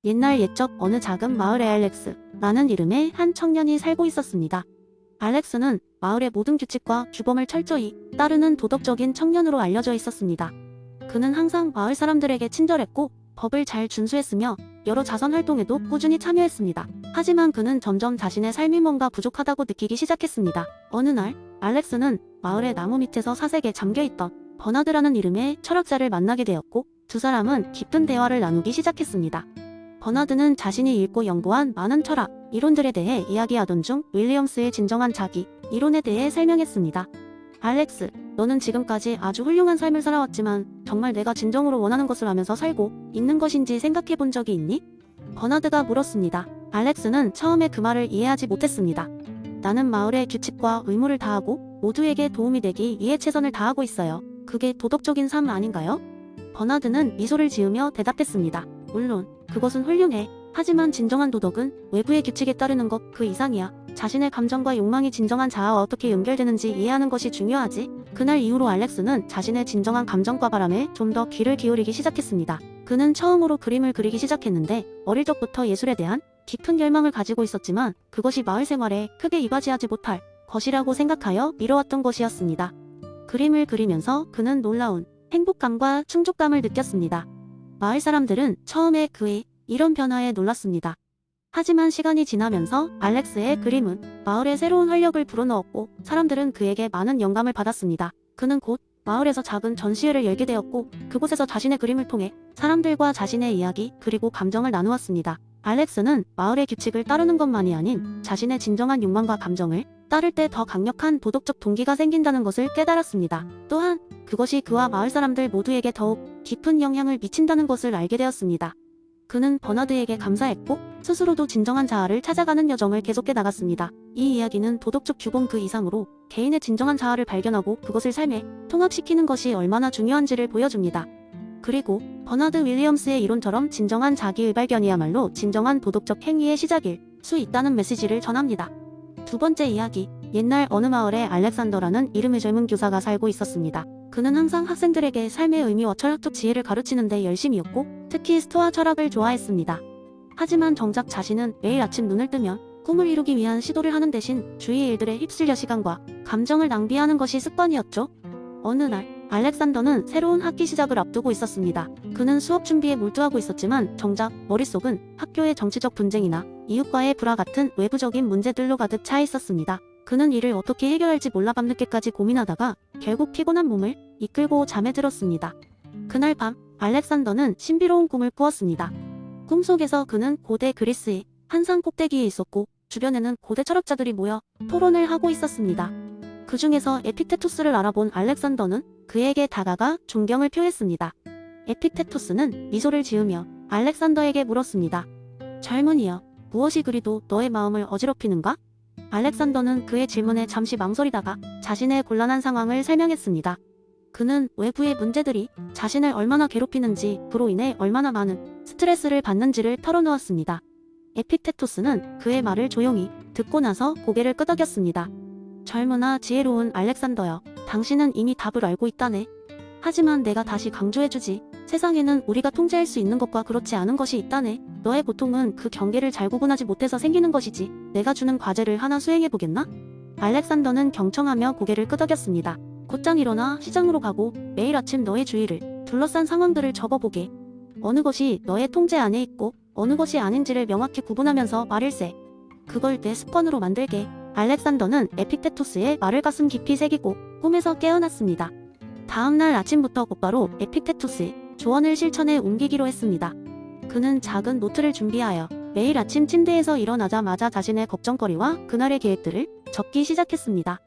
옛날 옛적 어느 작은 마을에 알렉스라는 이름의 한 청년이 살고 있었습니다. 알렉스는 마을의 모든 규칙과 규범을 철저히 따르는 도덕적인 청년으로 알려져 있었습니다. 그는 항상 마을 사람들에게 친절했고 법을 잘 준수했으며 여러 자선 활동에도 꾸준히 참여했습니다. 하지만 그는 점점 자신의 삶이 뭔가 부족하다고 느끼기 시작했습니다. 어느 날 알렉스는 마을의 나무 밑에서 사색에 잠겨있던 버나드라는 이름의 철학자를 만나게 되었고 두 사람은 깊은 대화를 나누기 시작했습니다. 버나드는 자신이 읽고 연구한 많은 철학, 이론들에 대해 이야기하던 중 윌리엄스의 진정한 자기, 이론에 대해 설명했습니다. 알렉스, 너는 지금까지 아주 훌륭한 삶을 살아왔지만 정말 내가 진정으로 원하는 것을 하면서 살고 있는 것인지 생각해 본 적이 있니? 버나드가 물었습니다. 알렉스는 처음에 그 말을 이해하지 못했습니다. 나는 마을의 규칙과 의무를 다하고 모두에게 도움이 되기 위해 최선을 다하고 있어요. 그게 도덕적인 삶 아닌가요? 버나드는 미소를 지으며 대답했습니다. 물론 그것은 훌륭해. 하지만 진정한 도덕은 외부의 규칙에 따르는 것 그 이상이야. 자신의 감정과 욕망이 진정한 자아와 어떻게 연결되는지 이해하는 것이 중요하지. 그날 이후로 알렉스는 자신의 진정한 감정과 바람에 좀 더 귀를 기울이기 시작했습니다. 그는 처음으로 그림을 그리기 시작했는데 어릴 적부터 예술에 대한 깊은 열망을 가지고 있었지만 그것이 마을 생활에 크게 이바지하지 못할 것이라고 생각하여 미뤄왔던 것이었습니다. 그림을 그리면서 그는 놀라운 행복감과 충족감을 느꼈습니다. 마을 사람들은 처음에 그의 이런 변화에 놀랐습니다. 하지만 시간이 지나면서 알렉스의 그림은 마을에 새로운 활력을 불어넣었고 사람들은 그에게 많은 영감을 받았습니다. 그는 곧 마을에서 작은 전시회를 열게 되었고 그곳에서 자신의 그림을 통해 사람들과 자신의 이야기 그리고 감정을 나누었습니다. 알렉스는 마을의 규칙을 따르는 것만이 아닌 자신의 진정한 욕망과 감정을 따를 때 더 강력한 도덕적 동기가 생긴다는 것을 깨달았습니다. 또한 그것이 그와 마을 사람들 모두에게 더욱 깊은 영향을 미친다는 것을 알게 되었습니다. 그는 버나드에게 감사했고 스스로도 진정한 자아를 찾아가는 여정을 계속해 나갔습니다. 이 이야기는 도덕적 규범 그 이상으로 개인의 진정한 자아를 발견하고 그것을 삶에 통합시키는 것이 얼마나 중요한지를 보여줍니다. 그리고 버나드 윌리엄스의 이론처럼 진정한 자기의 발견이야말로 진정한 도덕적 행위의 시작일 수 있다는 메시지를 전합니다. 두 번째 이야기, 옛날 어느 마을에 알렉산더라는 이름의 젊은 교사가 살고 있었습니다. 그는 항상 학생들에게 삶의 의미와 철학적 지혜를 가르치는 데 열심이었고 특히 스토아 철학을 좋아했습니다. 하지만 정작 자신은 매일 아침 눈을 뜨면 꿈을 이루기 위한 시도를 하는 대신 주위 일들에 휩쓸려 시간과 감정을 낭비하는 것이 습관이었죠. 어느 날 알렉산더는 새로운 학기 시작을 앞두고 있었습니다. 그는 수업 준비에 몰두하고 있었지만 정작 머릿속은 학교의 정치적 분쟁이나 이웃과의 불화 같은 외부적인 문제들로 가득 차 있었습니다. 그는 이를 어떻게 해결할지 몰라 밤늦게까지 고민하다가 결국 피곤한 몸을 이끌고 잠에 들었습니다. 그날 밤 알렉산더는 신비로운 꿈을 꾸었습니다. 꿈속에서 그는 고대 그리스의 한 산 꼭대기에 있었고 주변에는 고대 철학자들이 모여 토론을 하고 있었습니다. 그 중에서 에픽테토스를 알아본 알렉산더는 그에게 다가가 존경을 표했습니다. 에픽테토스는 미소를 지으며 알렉산더에게 물었습니다. 젊은이여, 무엇이 그리도 너의 마음을 어지럽히는가? 알렉산더는 그의 질문에 잠시 망설이다가 자신의 곤란한 상황을 설명했습니다. 그는 외부의 문제들이 자신을 얼마나 괴롭히는지 그로 인해 얼마나 많은 스트레스를 받는지를 털어놓았습니다. 에픽테토스는 그의 말을 조용히 듣고 나서 고개를 끄덕였습니다. 젊으나 지혜로운 알렉산더여, 당신은 이미 답을 알고 있다네. 하지만 내가 다시 강조해주지. 세상에는 우리가 통제할 수 있는 것과 그렇지 않은 것이 있다네. 너의 고통은 그 경계를 잘 구분하지 못해서 생기는 것이지. 내가 주는 과제를 하나 수행해보겠나? 알렉산더는 경청하며 고개를 끄덕였습니다. 곧장 일어나 시장으로 가고 매일 아침 너의 주위를 둘러싼 상황들을 적어보게. 어느 것이 너의 통제 안에 있고 어느 것이 아닌지를 명확히 구분하면서 말일세. 그걸 내 습관으로 만들게. 알렉산더는 에픽테토스의 말을 가슴 깊이 새기고 꿈에서 깨어났습니다. 다음날 아침부터 곧바로 에픽테토스의 조언을 실천에 옮기기로 했습니다. 그는 작은 노트를 준비하여 매일 아침 침대에서 일어나자마자 자신의 걱정거리와 그날의 계획들을 적기 시작했습니다.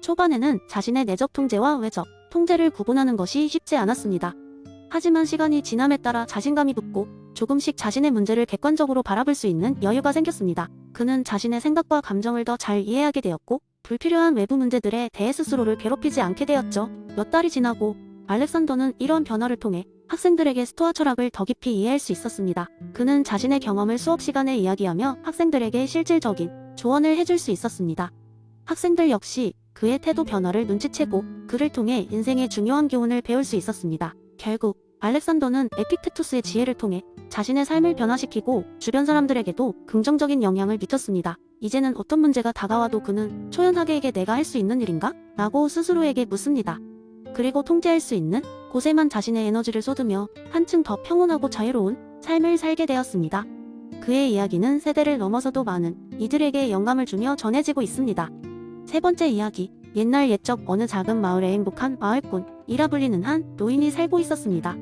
초반에는 자신의 내적 통제와 외적 통제를 구분하는 것이 쉽지 않았습니다. 하지만 시간이 지남에 따라 자신감이 붙고 조금씩 자신의 문제를 객관적으로 바라볼 수 있는 여유가 생겼습니다. 그는 자신의 생각과 감정을 더 잘 이해하게 되었고 불필요한 외부 문제들에 대해 스스로를 괴롭히지 않게 되었죠. 몇 달이 지나고 알렉산더는 이런 변화를 통해 학생들에게 스토아 철학을 더 깊이 이해할 수 있었습니다. 그는 자신의 경험을 수업 시간에 이야기하며 학생들에게 실질적인 조언을 해줄 수 있었습니다. 학생들 역시 그의 태도 변화를 눈치채고 그를 통해 인생의 중요한 교훈을 배울 수 있었습니다. 결국 알렉산더는 에픽테투스의 지혜를 통해 자신의 삶을 변화시키고 주변 사람들에게도 긍정적인 영향을 미쳤습니다. 이제는 어떤 문제가 다가와도 그는 초연하게 이게 내가 할 수 있는 일인가? 라고 스스로에게 묻습니다. 그리고 통제할 수 있는 곳에만 자신의 에너지를 쏟으며 한층 더 평온하고 자유로운 삶을 살게 되었습니다. 그의 이야기는 세대를 넘어서도 많은 이들에게 영감을 주며 전해지고 있습니다. 세 번째 이야기, 옛날 옛적 어느 작은 마을에 행복한 마을꾼이라 불리는 한 노인이 살고 있었습니다.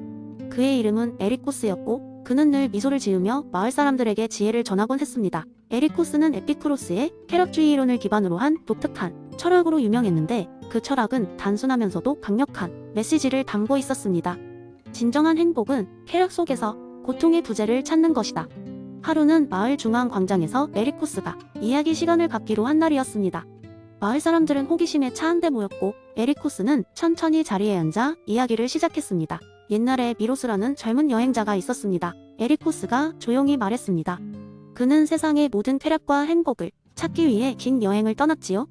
그의 이름은 에리코스였고 그는 늘 미소를 지으며 마을 사람들에게 지혜를 전하곤 했습니다. 에리코스는 에피쿠로스의 쾌락주의 이론을 기반으로 한 독특한 철학으로 유명했는데 그 철학은 단순하면서도 강력한 메시지를 담고 있었습니다. 진정한 행복은 쾌락 속에서 고통의 부재를 찾는 것이다. 하루는 마을 중앙 광장에서 에리코스가 이야기 시간을 갖기로 한 날이었습니다. 마을 사람들은 호기심에 차 한 대 모였고 에리코스는 천천히 자리에 앉아 이야기를 시작했습니다. 옛날에 미로스라는 젊은 여행자가 있었습니다. 에리코스가 조용히 말했습니다. 그는 세상의 모든 쾌락과 행복을 찾기 위해 긴 여행을 떠났지요.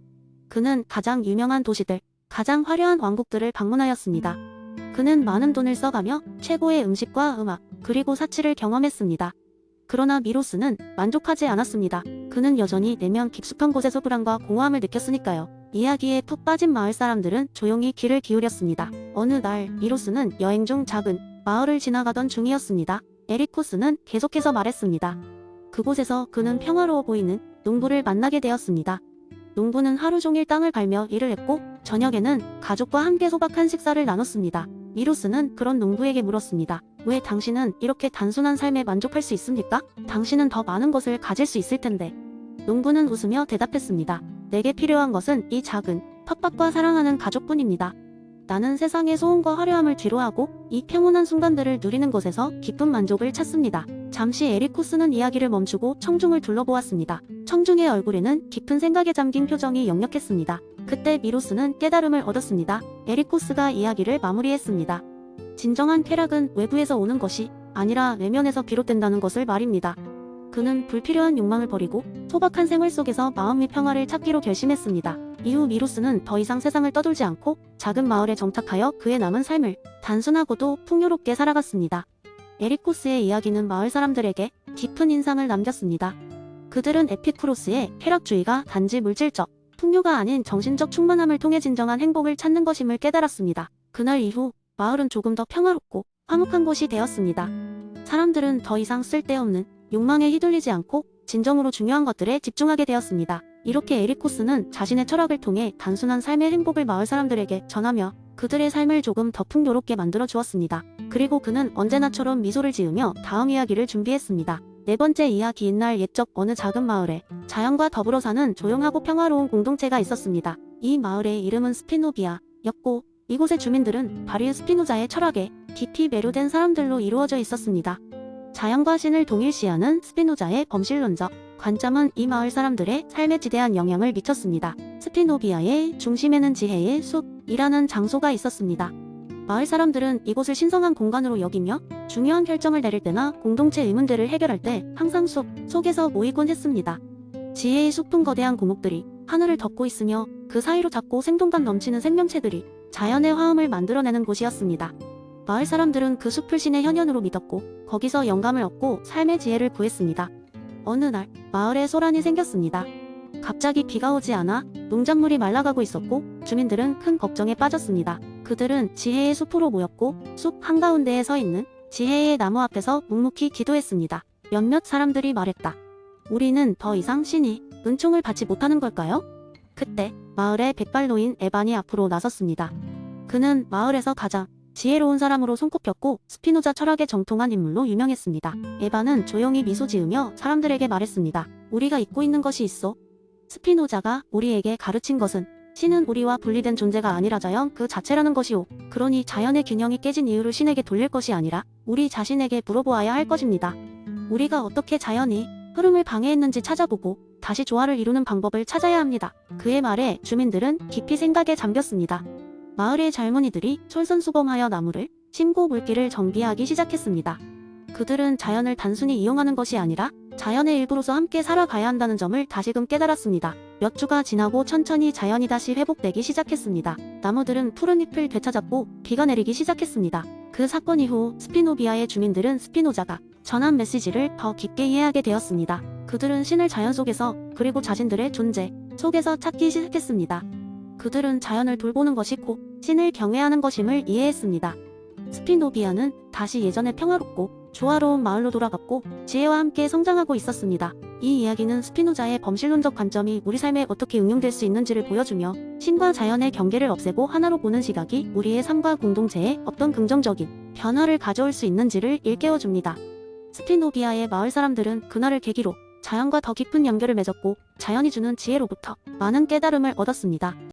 그는 가장 유명한 도시들, 가장 화려한 왕국들을 방문하였습니다. 그는 많은 돈을 써가며 최고의 음식과 음악, 그리고 사치를 경험했습니다. 그러나 미로스는 만족하지 않았습니다. 그는 여전히 내면 깊숙한 곳에서 불안과 공허함을 느꼈으니까요. 이야기에 푹 빠진 마을 사람들은 조용히 귀를 기울였습니다. 어느 날 미로스는 여행 중 작은 마을을 지나가던 중이었습니다. 에리코스는 계속해서 말했습니다. 그곳에서 그는 평화로워 보이는 농부를 만나게 되었습니다. 농부는 하루 종일 땅을 갈며 일을 했고 저녁에는 가족과 함께 소박한 식사를 나눴습니다. 미로스는 그런 농부에게 물었습니다. 왜 당신은 이렇게 단순한 삶에 만족할 수 있습니까? 당신은 더 많은 것을 가질 수 있을 텐데. 농부는 웃으며 대답했습니다. 내게 필요한 것은 이 작은 텃밭과 사랑하는 가족뿐입니다. 나는 세상의 소음과 화려함을 뒤로하고 이 평온한 순간들을 누리는 것에서 깊은 만족을 찾습니다. 잠시 에리코스는 이야기를 멈추고 청중을 둘러보았습니다. 청중의 얼굴에는 깊은 생각에 잠긴 표정이 역력했습니다. 그때 미로스는 깨달음을 얻었습니다. 에리코스가 이야기를 마무리했습니다. 진정한 쾌락은 외부에서 오는 것이 아니라 내면에서 비롯된다는 것을 말입니다. 그는 불필요한 욕망을 버리고 소박한 생활 속에서 마음의 평화를 찾기로 결심했습니다. 이후 미로스는 더 이상 세상을 떠돌지 않고 작은 마을에 정착하여 그의 남은 삶을 단순하고도 풍요롭게 살아갔습니다. 에리코스의 이야기는 마을 사람들에게 깊은 인상을 남겼습니다. 그들은 에피쿠로스의 쾌락주의가 단지 물질적 풍요가 아닌 정신적 충만함을 통해 진정한 행복을 찾는 것임을 깨달았습니다. 그날 이후 마을은 조금 더 평화롭고 화목한 곳이 되었습니다. 사람들은 더 이상 쓸데없는 욕망에 휘둘리지 않고 진정으로 중요한 것들에 집중하게 되었습니다. 이렇게 에리코스는 자신의 철학을 통해 단순한 삶의 행복을 마을 사람들에게 전하며 그들의 삶을 조금 더 풍요롭게 만들어 주었습니다. 그리고 그는 언제나처럼 미소를 지으며 다음 이야기를 준비했습니다. 네 번째 이야기, 옛날 옛적 어느 작은 마을에 자연과 더불어 사는 조용하고 평화로운 공동체가 있었습니다. 이 마을의 이름은 스피노비아였고 이곳의 주민들은 바리우 스피노자의 철학에 깊이 매료된 사람들로 이루어져 있었습니다. 자연과 신을 동일시하는 스피노자의 범실론적 관점은 이 마을 사람들의 삶에 지대한 영향을 미쳤습니다. 스피노비아의 중심에는 지혜의 숲이라는 장소가 있었습니다. 마을 사람들은 이곳을 신성한 공간으로 여기며 중요한 결정을 내릴 때나 공동체 의문들을 해결할 때 항상 숲 속에서 모이곤 했습니다. 지혜의 숲은 거대한 고목들이 하늘을 덮고 있으며 그 사이로 작고 생동감 넘치는 생명체들이 자연의 화음을 만들어내는 곳이었습니다. 마을 사람들은 그 숲을 신의 현현으로 믿었고 거기서 영감을 얻고 삶의 지혜를 구했습니다. 어느 날 마을에 소란이 생겼습니다. 갑자기 비가 오지 않아 농작물이 말라가고 있었고 주민들은 큰 걱정에 빠졌습니다. 그들은 지혜의 숲으로 모였고 숲 한가운데에 서 있는 지혜의 나무 앞에서 묵묵히 기도했습니다. 몇몇 사람들이 말했다. 우리는 더 이상 신이 은총을 받지 못하는 걸까요? 그때 마을의 백발노인 에반이 앞으로 나섰습니다. 그는 마을에서 가장 지혜로운 사람으로 손꼽혔고 스피노자 철학에 정통한 인물로 유명했습니다. 에반은 조용히 미소 지으며 사람들에게 말했습니다. 우리가 잊고 있는 것이 있어. 스피노자가 우리에게 가르친 것은 신은 우리와 분리된 존재가 아니라 자연 그 자체라는 것이오. 그러니 자연의 균형이 깨진 이유를 신에게 돌릴 것이 아니라 우리 자신에게 물어보아야 할 것입니다. 우리가 어떻게 자연이 흐름을 방해했는지 찾아보고 다시 조화를 이루는 방법을 찾아야 합니다. 그의 말에 주민들은 깊이 생각에 잠겼습니다. 마을의 젊은이들이 솔선수범하여 나무를 심고 물길을 정비하기 시작했습니다. 그들은 자연을 단순히 이용하는 것이 아니라 자연의 일부로서 함께 살아가야 한다는 점을 다시금 깨달았습니다. 몇 주가 지나고 천천히 자연이 다시 회복되기 시작했습니다. 나무들은 푸른 잎을 되찾았고 비가 내리기 시작했습니다. 그 사건 이후 스피노비아의 주민들은 스피노자가 전한 메시지를 더 깊게 이해하게 되었습니다. 그들은 신을 자연 속에서 그리고 자신들의 존재 속에서 찾기 시작했습니다. 그들은 자연을 돌보는 것이 곧 신을 경외하는 것임을 이해했습니다. 스피노비아는 다시 예전의 평화롭고 조화로운 마을로 돌아갔고 지혜와 함께 성장하고 있었습니다. 이 이야기는 스피노자의 범실론적 관점이 우리 삶에 어떻게 응용될 수 있는지를 보여주며 신과 자연의 경계를 없애고 하나로 보는 시각이 우리의 삶과 공동체에 어떤 긍정적인 변화를 가져올 수 있는지를 일깨워줍니다. 스피노비아의 마을 사람들은 그날을 계기로 자연과 더 깊은 연결을 맺었고 자연이 주는 지혜로부터 많은 깨달음을 얻었습니다.